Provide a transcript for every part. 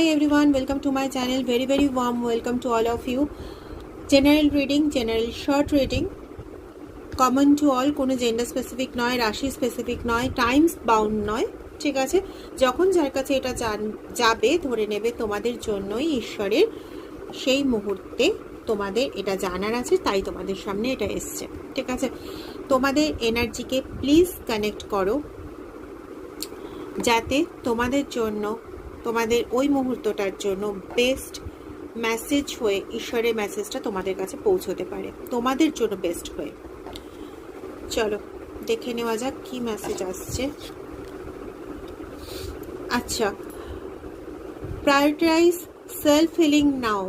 Hi everyone, welcome to my channel. Very warm welcome to all of you. General reading, general short reading, common to all, কোনো gender specific নয়, রাশি specific নয়, Times bound নয়, ঠিক আছে। যখন যার কাছে এটা যাবে ধরে নেবে তোমাদের জন্যই ঈশ্বরের সেই মুহূর্তে তোমাদের এটা জানার আছে, তাই তোমাদের সামনে এটা এসছে, ঠিক আছে। তোমাদের এনার্জিকে প্লিজ কানেক্ট করো, যাতে তোমাদের জন্য, তোমাদের ওই মুহূর্তটার জন্য বেস্ট মেসেজ হয়ে ঈশ্বরের মেসেজটা তোমাদের কাছে পৌঁছতে পারে, তোমাদের জন্য বেস্ট হয়ে। চলো দেখে নেওয়া যাক কি মেসেজ আসছে। আচ্ছা, prioritise self healing now,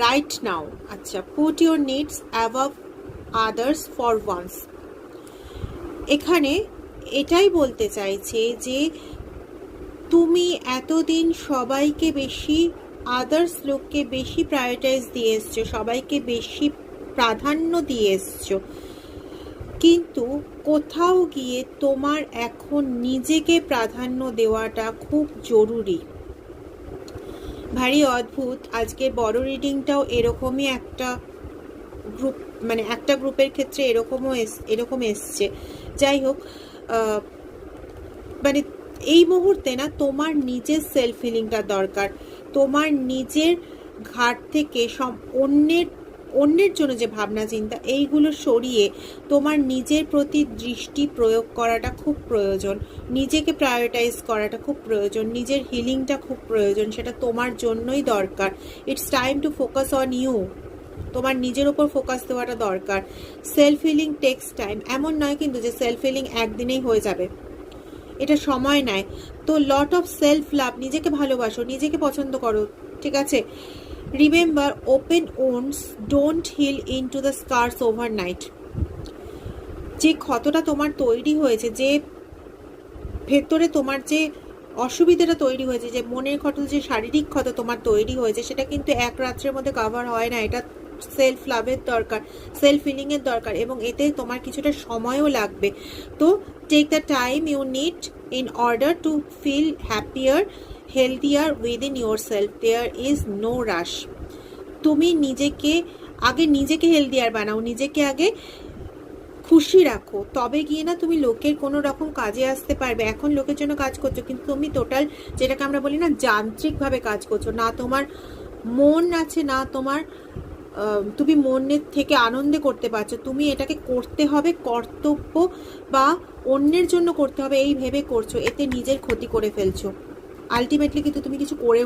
right now. আচ্ছা, put your needs above others for once. এখানে এটাই বলতে চাইছে যে তুমি এতদিন সবাইকে বেশি, আদার্স লোককে বেশি প্রায়োরিটাইজ দিয়ে এসছো, সবাইকে বেশি প্রাধান্য দিয়ে এসছো, কিন্তু কোথাও গিয়ে তোমার এখন নিজেকে প্রাধান্য দেওয়াটা খুব জরুরি। ভারী অদ্ভুত, আজকের বড় রিডিংটাও এরকমই একটা গ্রুপ, মানে একটা গ্রুপের ক্ষেত্রে এরকম এসছে। যাই হোক, মানে এই মুহূর্তে না তোমার নিজের সেলফ হিলিংটা দরকার। তোমার নিজের ঘাট থেকে অন্যের জন্য যে ভাবনা চিন্তা, এইগুলো সরিয়ে তোমার নিজের প্রতি দৃষ্টি প্রয়োগ করাটা খুব প্রয়োজন, নিজেকে প্রায়োরিটাইজ করাটা খুব প্রয়োজন, নিজের হিলিংটা খুব প্রয়োজন, সেটা তোমার জন্যই দরকার। It's time to focus on you, তোমার নিজের ওপর ফোকাস দেওয়াটা দরকার। সেলফ হিলিং টেক্স টাইম, এমন নয় কিন্তু যে সেলফ হিলিং একদিনেই হয়ে যাবে, এটা সময় নেয়। তো লট অফ সেলফ লাভ, নিজেকে ভালোবাসো, নিজেকে পছন্দ করো, ঠিক আছে। Remember, open wounds don't heal into the scars overnight. যে ক্ষতটা তোমার তৈরি হয়েছে, যে ভেতরে তোমার যে অসুবিধাটা তৈরি হয়েছে, যে মনের ক্ষত, যে শারীরিক ক্ষত তোমার তৈরি হয়েছে, সেটা কিন্তু এক রাত্রের মধ্যে কভার হয় না। এটা সেলফ লাভের দরকার, সেলফ হিলিংয়ের দরকার, এবং এতে তোমার কিছুটা সময়ও লাগবে। তো take the time you need in order to feel happier, healthier within yourself. There is no rush. তুমি নিজেকে হেলদিয়ার বানাও, নিজেকে আগে খুশি রাখো, তবে গিয়ে না তুমি লোকের কোনো রকম কাজে আসতে পারবে। এখন লোকের জন্য কাজ করছো, কিন্তু তুমি টোটাল, যেটাকে আমরা বলি না, যান্ত্রিকভাবে কাজ করছো। না তোমার মন আছে, না তুমি মনের থেকে আনন্দে করতে পারছো। তুমি এটাকে করতে হবে কর্তব্য বা অন্যের জন্য করতে হবে এই ভেবে করছো, এতে নিজের ক্ষতি করে ফেলছো। আলটিমেটলি কিন্তু তুমি কিছু করে